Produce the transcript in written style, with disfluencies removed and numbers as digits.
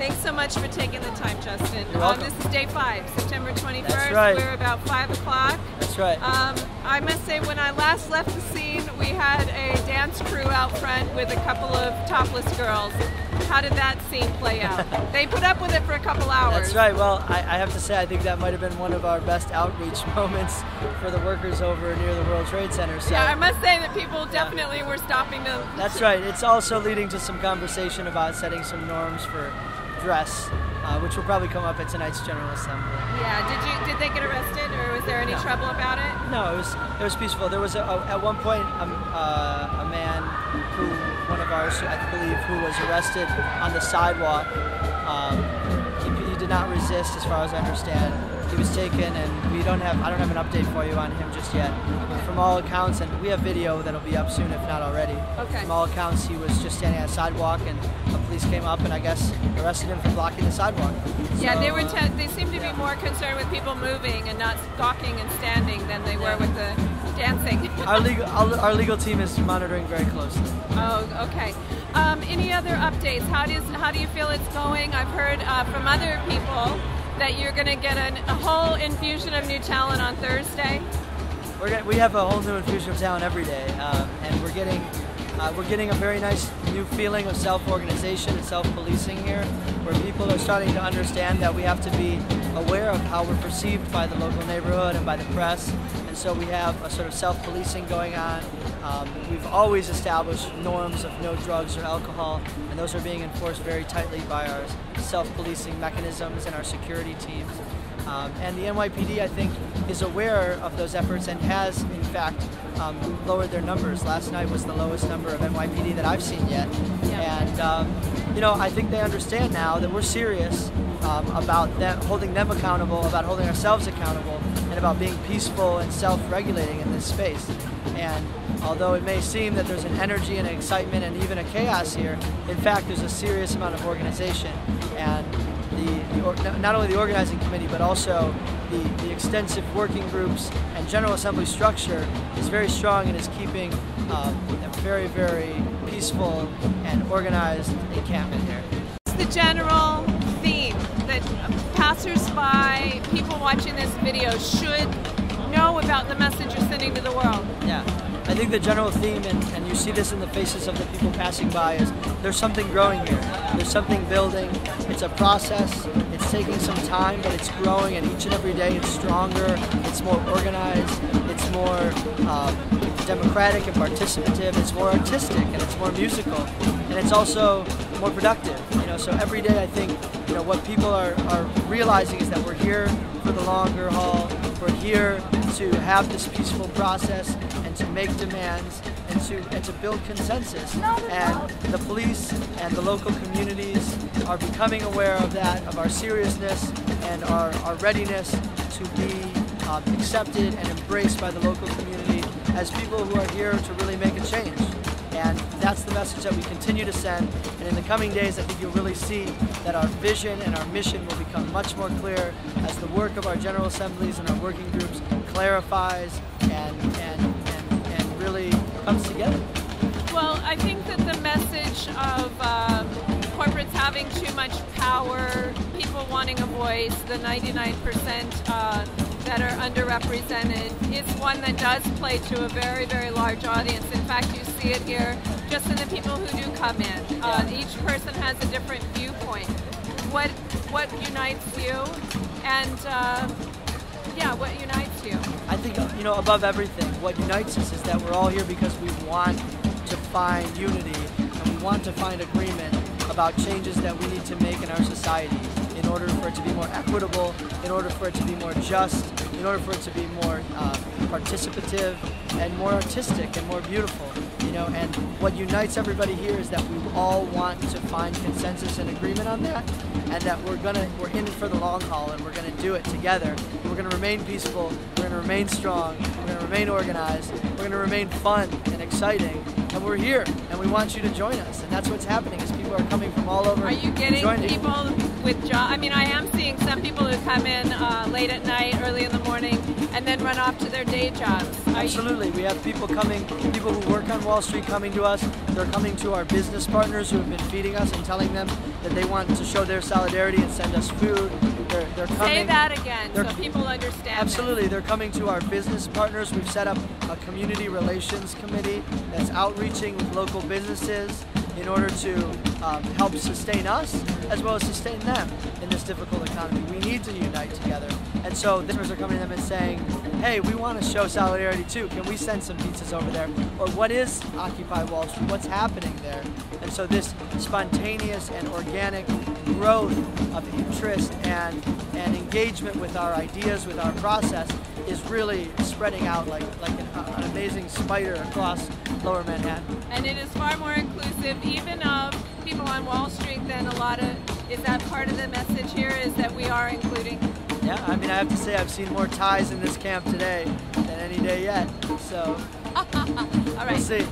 Thanks so much for taking the time, Justin. You're welcome. This is day 5, September 21st. That's right. We're about 5 o'clock. That's right. I must say, when I last left the scene, we had a dance crew out front with a couple of topless girls. How did that scene play out? They put up with it for a couple hours. That's right. Well, I have to say, I think that might have been one of our best outreach moments for the workers over near the World Trade Center. So, yeah, I must say that people definitely were stopping to... That's right. It's also leading to some conversation about setting some norms for dress, which will probably come up at tonight's General Assembly. Yeah. Did they get arrested, or was there any trouble about it? No, it was peaceful. There was at one point a man who, one of ours, I believe, who was arrested on the sidewalk. He did not resist, as far as I understand. He was taken, and I don't have an update for you on him just yet. But from all accounts, and we have video that'll be up soon, if not already. Okay. From all accounts, he was just standing on a sidewalk, and the police came up and I guess arrested him for blocking the sidewalk. Yeah, So, they seem to be more concerned with people moving and not gawking and standing than they were with the dancing. Our legal team is monitoring very closely. Oh, okay. Any other updates? How do you feel it's going? I've heard from other people that you're going to get a whole infusion of new talent on Thursday. We have a whole new infusion of talent every day, and we're getting a very nice new feeling of self-organization and self-policing here, where people are starting to understand that we have to be aware of how we're perceived by the local neighborhood and by the press, and so we have a sort of self-policing going on. We've always established norms of no drugs or alcohol, and those are being enforced very tightly by our self-policing mechanisms and our security teams. And the NYPD, I think, is aware of those efforts and has, in fact, lowered their numbers. Last night was the lowest number of NYPD that I've seen yet. Yeah. And, I think they understand now that we're serious about holding them accountable, about holding ourselves accountable, and about being peaceful and self-regulating in this space. And although it may seem that there's an energy and an excitement and even a chaos here, in fact, there's a serious amount of organization. And not only the organizing committee, but also the extensive working groups and General Assembly structure is very strong and is keeping a very, very peaceful and organized encampment here. It's the general theme that passers-by, people watching this video, should know about the message you're sending to the world. Yeah. I think the general theme, and you see this in the faces of the people passing by, is there's something growing here. There's something building. It's a process. It's taking some time, but it's growing, and each and every day it's stronger, it's more organized, it's more democratic and participative, it's more artistic, and it's more musical, and it's also more productive. So every day I think what people are realizing is that we're here for the longer haul. We're here to have this peaceful process and to make demands and to build consensus. And the police and the local communities are becoming aware of that, of our seriousness and our readiness to be accepted and embraced by the local community as people who are here to really make a change. And that's the message that we continue to send. And in the coming days, I think you'll really see that our vision and our mission will become much more clear as the work of our General Assemblies and our working groups clarifies and really comes together. Well, I think that the message of corporates having too much power, people wanting a voice, the 99% that are underrepresented, is one that does play to a very, very large audience. In fact, you see it here just in the people who do come in. Each person has a different viewpoint. What unites you? And what unites you? I think, above everything, what unites us is that we're all here because we want to find unity and we want to find agreement about changes that we need to make in our society in order for it to be more equitable, in order for it to be more just, in order for it to be more participative and more artistic and more beautiful. And what unites everybody here is that we all want to find consensus and agreement on that, and that we're in it for the long haul, and we're gonna do it together. We're gonna remain peaceful, we're gonna remain strong, we're gonna remain organized, we're gonna remain fun and exciting, and we're here, and we want you to join us. And that's what's happening, is people are coming from all over. Are you getting people with jobs? I mean, I am seeing some people who come in late at night, early in the morning, and then run off to their day jobs. Absolutely. Absolutely. We have people coming, people who work on Wall Street coming to us. They're coming to our business partners who have been feeding us and telling them that they want to show their solidarity and send us food. They're coming. Say that again so people understand. Absolutely. They're coming to our business partners. We've set up a community relations committee that's outreaching with local businesses in order to help sustain us as well as sustain them in this difficult economy. We need to unite together. And so businesses are coming to them and saying, hey, we want to show solidarity too. Can we send some pizzas over there? Or what is Occupy Wall Street? What's happening there? And so this spontaneous and organic growth of interest and engagement with our ideas, with our process, is really spreading out like an amazing spider across Lower Manhattan. And it is far more inclusive even of people on Wall Street than a lot of, is that part of the message here, is that we are including? Yeah, I mean, I have to say I've seen more ties in this camp today than any day yet, so All right. we'll see.